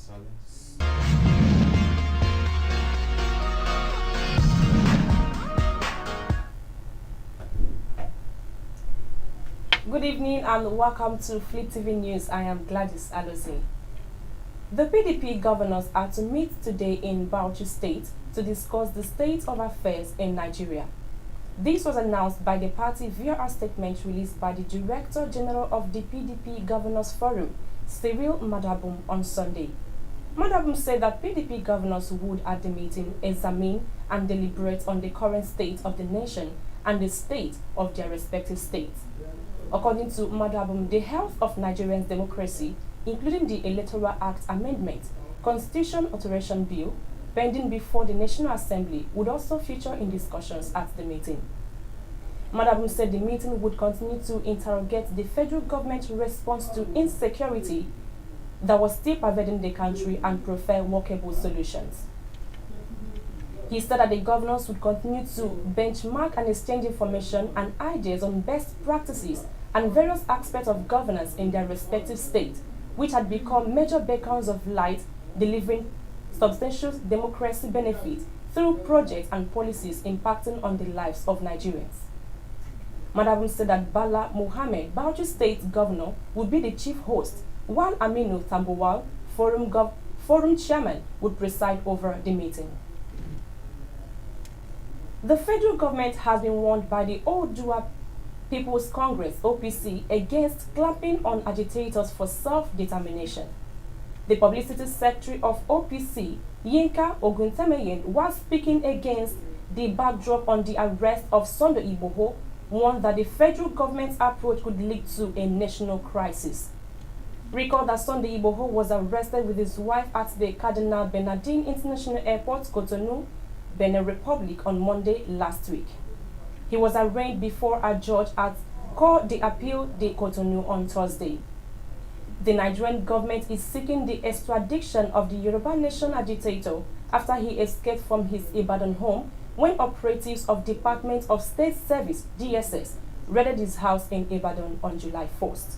silence. Good evening and welcome to Fliptv News. I am Gladys Alozi. The PDP governors are to meet today in Kano State to discuss the state of affairs in Nigeria. This was announced by the party via a statement released by the Director General of the PDP Governors Forum, Cyril Madabum, on Sunday. Madabum said that PDP governors would at the meeting examine and deliberate on the current state of the nation and the state of their respective states. According to Madabum, the health of Nigerian democracy, including the Electoral Act Amendment, Constitution Alteration Bill, pending before the National Assembly, would also feature in discussions at the meeting. Madabum said the meeting would continue to interrogate the federal government's response to insecurity that was still pervading the country and prefer workable solutions. He said that the governors would continue to benchmark and exchange information and ideas on best practices and various aspects of governance in their respective states, which had become major beacons of light, delivering substantial democracy benefits through projects and policies impacting on the lives of Nigerians. Madabum said that Bala Mohammed, Bauchi State Governor, would be the chief host, while Aminu Tambowal, Forum Chairman, would preside over the meeting. The federal government has been warned by the Olddua People's Congress (OPC) against clamping on agitators for self-determination. The publicity secretary of OPC, Yinka Oguntemeyin, while speaking against the backdrop on the arrest of Sunday Igboho, warned that the federal government's approach could lead to a national crisis. Recall that Sunday Igboho was arrested with his wife at the Cardinal Bernardin International Airport, Cotonou, Benin Republic, on Monday last week. He was arraigned before a judge at Cour d'Appel de Cotonou on Thursday. The Nigerian government is seeking the extradition of the Yoruba Nation agitator after he escaped from his Ibadan home when operatives of Department of State Service (DSS) raided his house in Ibadan on July 1st.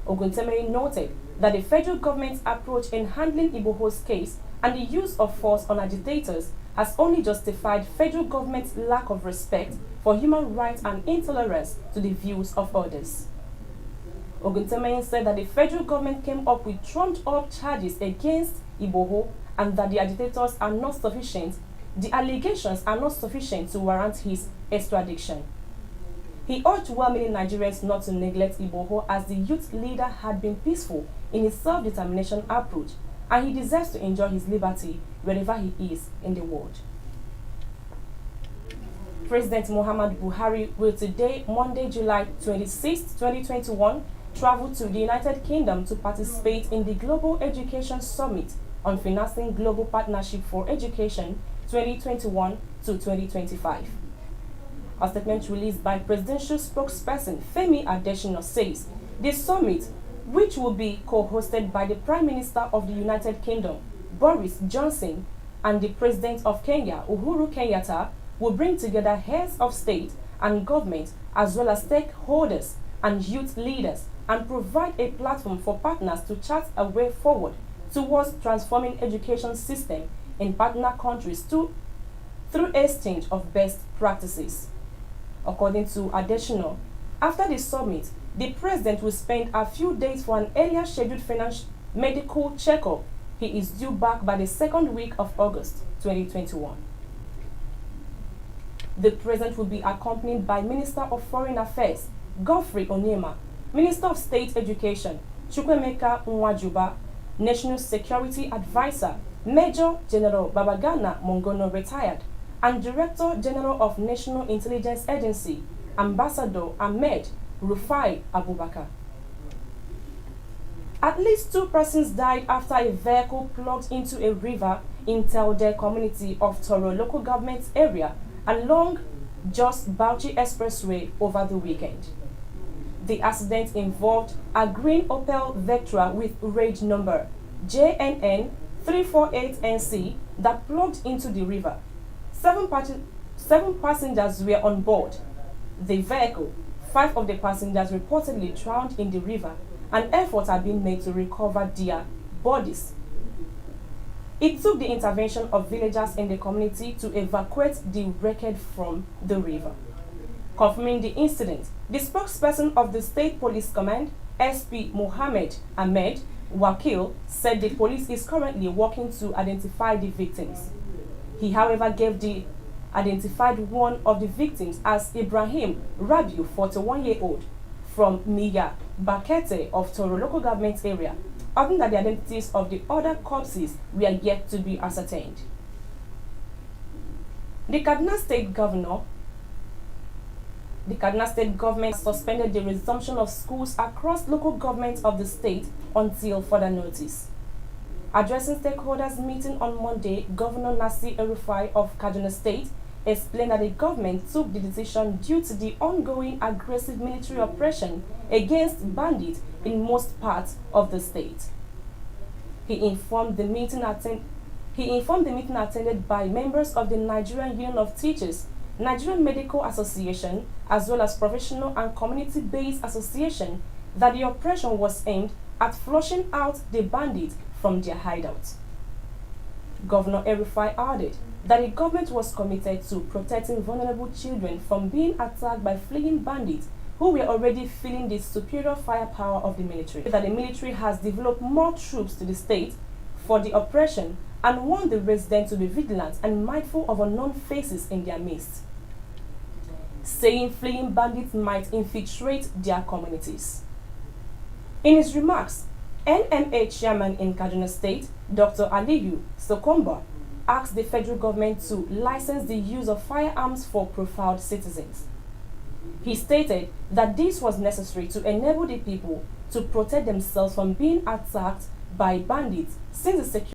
Oguntemeri noted that the federal government's approach in handling Igboho's case and the use of force on agitators has only justified federal government's lack of respect for human rights and intolerance to the views of others. Oguntemeri said that the federal government came up with trumped-up charges against Igboho and that the agitators are not sufficient. The allegations are not sufficient to warrant his extradition. He urged well-meaning Nigerians not to neglect Igboho as the youth leader had been peaceful in his self-determination approach and he deserves to enjoy his liberty wherever he is in the world. President Muhammad Buhari will today, Monday, July 26, 2021, travel to the United Kingdom to participate in the Global Education Summit on Financing Global Partnership for Education 2021 to 2025. A statement released by presidential spokesperson Femi Adesina says the summit, which will be co-hosted by the Prime Minister of the United Kingdom, Boris Johnson, and the President of Kenya, Uhuru Kenyatta, will bring together heads of state and government as well as stakeholders and youth leaders and provide a platform for partners to chart a way forward towards transforming education system in partner countries through exchange of best practices. According to Adesina, after the summit, the president will spend a few days for an earlier scheduled medical checkup. He is due back by the second week of August 2021. The president will be accompanied by Minister of Foreign Affairs, Godfrey Onyema, Minister of State Education, Chukwemeka Nwajuba, National Security Advisor, Major General Babagana Mongono retired, and Director General of National Intelligence Agency, Ambassador Ahmed Rufai Abubakar. At least 2 persons died after a vehicle plugged into a river in Telde community of Toro local government area along Jos Bauchi Expressway over the weekend. The accident involved a green Opel Vectra with reg number JNN 348NC that plugged into the river. 7 passengers were on board the vehicle. 5 of the passengers reportedly drowned in the river, and efforts are being made to recover their bodies. It took the intervention of villagers in the community to evacuate the wreckage from the river. Confirming the incident, the spokesperson of the State Police Command, SP Mohammed Ahmed Wakil, said the police is currently working to identify the victims. He, however, gave the identified one of the victims as Ibrahim Rabiu, 41-year-old, from Miya Bakete of Toro local government area, adding that the identities of the other corpses were yet to be ascertained. The Kano State government suspended the resumption of schools across local governments of the state until further notice. Addressing stakeholders meeting on Monday, Governor Nasir El-Rufai of Kano State explained that the government took the decision due to the ongoing aggressive military operation against bandits in most parts of the state. He informed the meeting attended by members of the Nigerian Union of Teachers, Nigerian Medical Association, as well as professional and community-based association, that the operation was aimed at flushing out the bandits from their hideouts. Governor El-Rufai added that the government was committed to protecting vulnerable children from being attacked by fleeing bandits who were already feeling the superior firepower of the military. That the military has developed more troops to the state for the operation and warned the residents to be vigilant and mindful of unknown faces in their midst, saying fleeing bandits might infiltrate their communities. In his remarks, NMA chairman in Kano State, Dr. Aliyu Sokomba, asked the federal government to license the use of firearms for profiled citizens. He stated that this was necessary to enable the people to protect themselves from being attacked by bandits, since the security